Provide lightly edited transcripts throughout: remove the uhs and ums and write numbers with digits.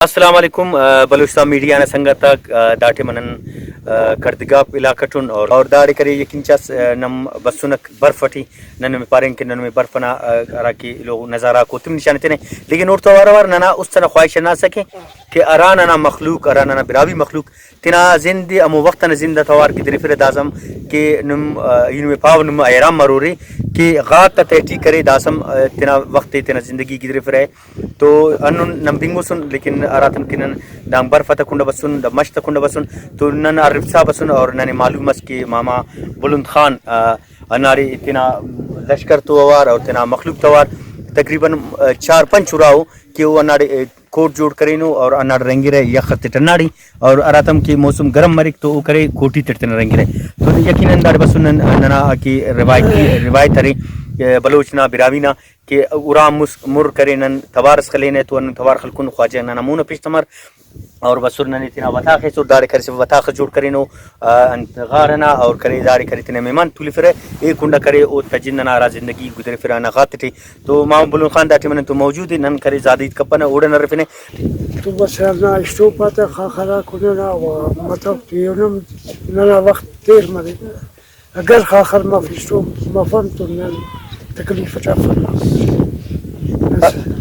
السلام علیکم بلوچستان میڈیا نے سنگت داٹے منن کردگاپ علاقتون اور داڑے کرے یقین چاس نم بسنک برفٹی نن میں پاریں کہ نن میں برفنا راکی لوگ نظارہ کو تم نشانتے نے لیکن اور تو وار ننا اس طرح خواہش نہ سکے کہ اراننا مخلوق اراننا براوی مخلوق تنا زندی ام وقت زندہ توار کی طرف دازم کہ نم میں پاو نم ایرام مرورے کہ غات تہٹی کرے داسم تنا وقت تنا زندگی کی طرف رہے تو انن نم دنگو سن لیکن اراتن کنن دام برفت کنڈ بسن د مشت کنڈ بسن تو نن عرفسا بسن اور نن معلوم اس کہ ماما بلند خان اناری تنا لشکر تو وار اور تنا مخلوق توار تقریباً 4-5 چراؤ کہ وہ اناڑے کوٹ جوڑ کرینو اور اناڑ رنگی رہے یا خط ٹناڑی اور اراتم کی موسم گرم مرک تو وہ کرے کوٹی تٹن رنگی رہے تو یقیناً داڑ بسن ننا کی روایت ہے بلوچنا براوینا کہ ارام مر کرے نن توارس خلینے تو ان توار خلکون خواجہ ننا مون پیشتمر اور بسر نن تنا وتاخ سو داڑ کر سے وتاخ جوڑ کرینو انت غارنا اور کرے داڑ کرے تنے مہمان تولی فرے ایک کنڈا کرے او تجننا را زندگی گزرے فرانا غاتٹی تو مام بلون خان داٹی من تو موجود نن کرے زادیت کپنا اوڑن رفنے تو بس انا اشتو پتا خاخرا کننا و مطلب يونم ننا وقت دير مري اگر خاخر ما فيشتو ما فهمت ان تكليف جعفر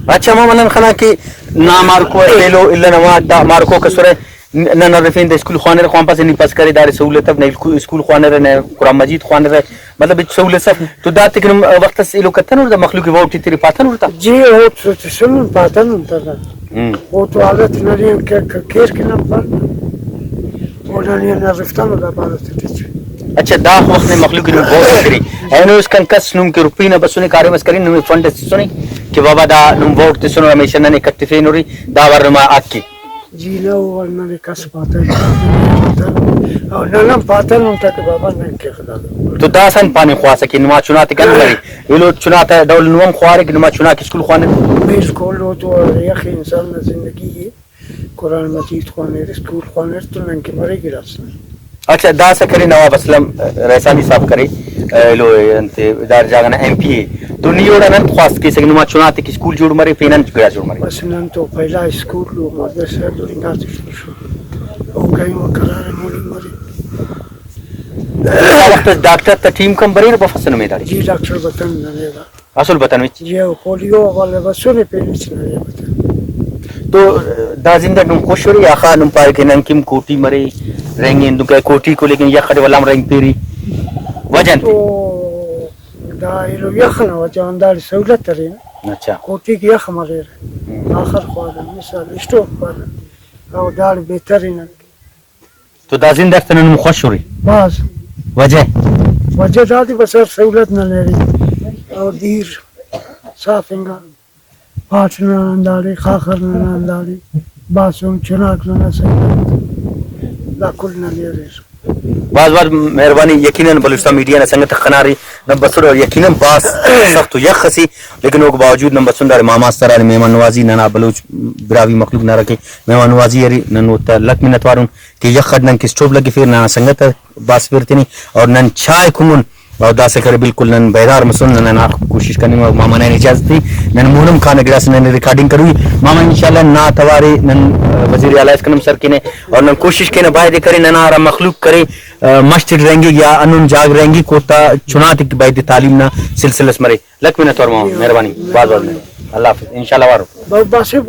اچھا مامن خنا کہ نا مارکو لو الا نوا دا مارکو کسرے نن رفین د اسکول خوانر خوان پاس نی پاس کرے دار سہولت نے اسکول خوانر نے قرآن مجید خوانر مطلب سہولت تو دا تک وقت سلو کتن دا مخلوق ووٹ تیری پاتن ورتا جی هو تسمن پاتن انت هو تو عادت نريم كير كنا بال ولا ني رفتان ولا بالت اچھا دا وقت نے مخلوق نے ووٹ کری اینو اس کن کس نم کے روپی نہ بسنے کارے مس کرین نم فنڈ سنے کہ بابا دا نم ووٹ تے سنو ہمیشہ نے کتفے نوری دا ورما اکی جی نو ورنا کس پاتن او نن پاتن انت کہ بابا نے کہ خدا تو دا سن پانی خوا سکی نما چنات کن لری یہ چنات دول نوم خوارے کہ نما چنا اسکول خوانے اسکول تو یا اخي انسان زندگی قرآن مجید خوانے اسکول خوانے تو نن کہ مرے گراس اچھا دا سکری نواب اسلم رئیسانی صاحب کرے لو انت ادار جاگنا ایم پی اے تو نیوڑا نن خواست کی سگنما چناتے کہ اسکول جوڑ مرے فینن گیا جوڑ مرے بس نن تو پہلا اسکول لو مدرسہ تو انگاز شو او کہیں وہ قرار مولی مرے وقت ڈاکٹر تا ٹیم کم بری نہ بفسن میں داری جی ڈاکٹر بتن نہ اصل بتن وچ جی پولیو والے بسنے پہ نہیں بتن تو دا زندہ نم خوش ہو رہی آخا نم پائے کہ ننکم کوٹی مرے رنگیں دو کہ کوٹی کو لیکن یا خڑے والام رنگ پیری وجن تو دا ایلو یخنا وجان دار سہولت ترین اچھا کوٹی کی یخ مرے آخر خواہ مثال اشتوک پر او دار بہترین تو دا زندہ نم خوش ہو رہی باز وجہ دادی بسر سہولت نہ لے رہی اور دیر صافنگا پاٹ نہ انداری خاخر نہ انداری باسوں چناک نہ سہولت لا کل نہ لے رہی بعض مہربانی یقیناً بلوچستان میڈیا نے سنگت خناری نمبر اور یقیناً باس سخت یخسی لیکن وہ باوجود نمبر سندر ماما سرا مہمان نوازی ننا بلوچ براوی مخلوق نہ رکھے مہمان نوازی ہری نن لک منت وارن کہ یخد نن کی سٹوب لگی پھر نہ سنگت باس پھرتنی اور نن چائے کمن اور دا سے کرے بالکل نن بیدار مسن نن کوشش کرنے ماما نے اجازت دی نن مونم کھانے گلاس نن ریکارڈنگ کروی ماما انشاءاللہ نا توارے نن وزیر اعلی اسکنم سر کنے اور نن کوشش کنے باید کرے نن ارا مخلوق کرے مسجد رنگی یا انن جاگ رنگی کوتا چنات کی باید تعلیم نہ سلسلہ مرے لک منت اور مہربانی بعد اللہ حافظ انشاءاللہ وارو